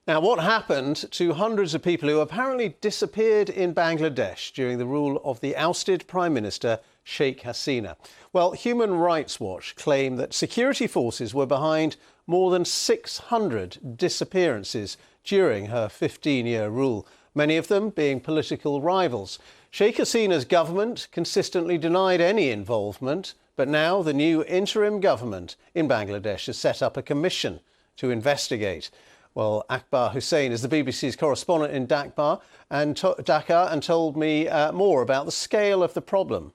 Now, what happened to hundreds of people who apparently disappeared in Bangladesh during the rule of the ousted Prime Minister Sheikh Hasina? Well, Human Rights Watch claim that security forces were behind more than 600 disappearances during her 15-year rule, many of them being political rivals. Sheikh Hasina's government consistently denied any involvement, but now the new interim government in Bangladesh has set up a commission to investigate. Well, Akbar Hussain is the BBC's correspondent in Dhaka and told me more about the scale of the problem.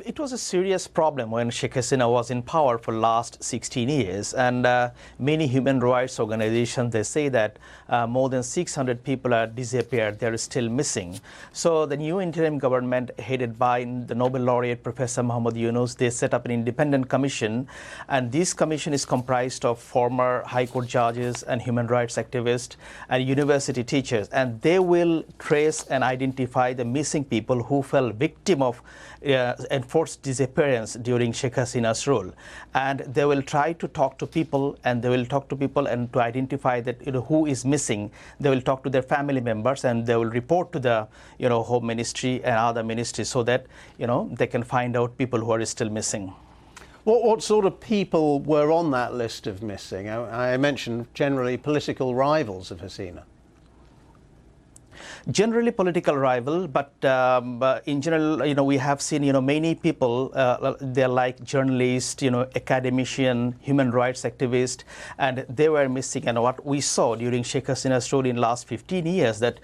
It was a serious problem when Sheikh Hasina was in power for the last 16 years, and many human rights organizations, they say that more than 600 people are disappeared, they're still missing. So the new interim government headed by the Nobel laureate Professor Muhammad Yunus, they set up an independent commission, and this commission is comprised of former high court judges and human rights activists and university teachers, and they will trace and identify the missing people who fell victim of enforced disappearance during Sheikh Hasina's rule, and they will try to talk to people, and to identify that who is missing. They will talk to their family members, and they will report to the Home Ministry and other ministries, so that they can find out people who are still missing. What sort of people were on that list of missing? I mentioned generally political rivals of Hasina. Generally political rival, but in general, we have seen, many people, they're like journalists, academician, human rights activists, and they were missing. And what we saw during Sheikh Hasina's rule in the last 15 years, that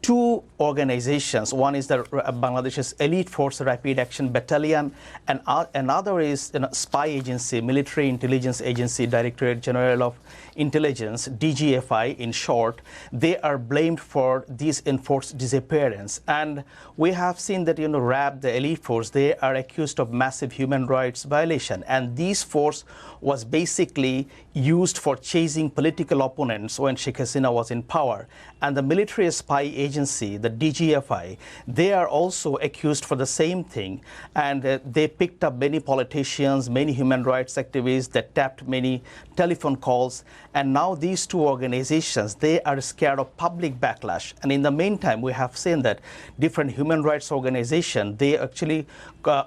two organizations, one is the Bangladesh's Elite Force Rapid Action Battalion, and another is spy agency, Military Intelligence Agency, Directorate General of Intelligence, DGFI in short. They are blamed for this enforced disappearance. And we have seen that, RAB, the Elite Force, they are accused of massive human rights violation. And this force was basically used for chasing political opponents when Sheikh Hasina was in power. And the military spy agency, the DGFI, they are also accused for the same thing. And they picked up many politicians, many human rights activists, that tapped many telephone calls. And now these two organizations, they are scared of public backlash. And in the meantime, we have seen that different human rights organizations, they actually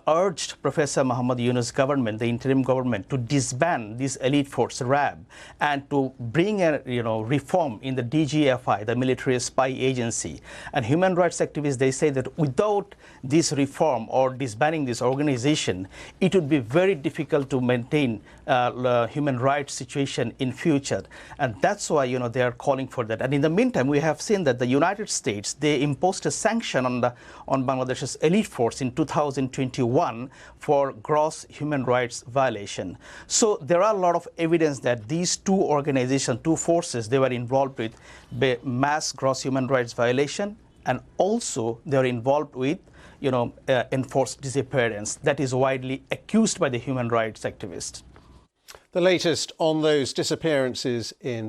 urged Professor Muhammad Yunus' government, the interim government, to disband this elite force RAB and to bring a reform in the DGFI, the military spy agency. And human rights activists, they say that without this reform or disbanding this organization, it would be very difficult to maintain human rights situation in future. And that's why they are calling for that. And in the meantime, we have seen that the United States, they imposed a sanction on Bangladesh's elite force in 2021 for gross human rights violation. So there are a lot of evidence that these two organizations, two forces, they were involved with mass gross human rights violation, and also they are involved with enforced disappearance that is widely accused by the human rights activists. The latest on those disappearances in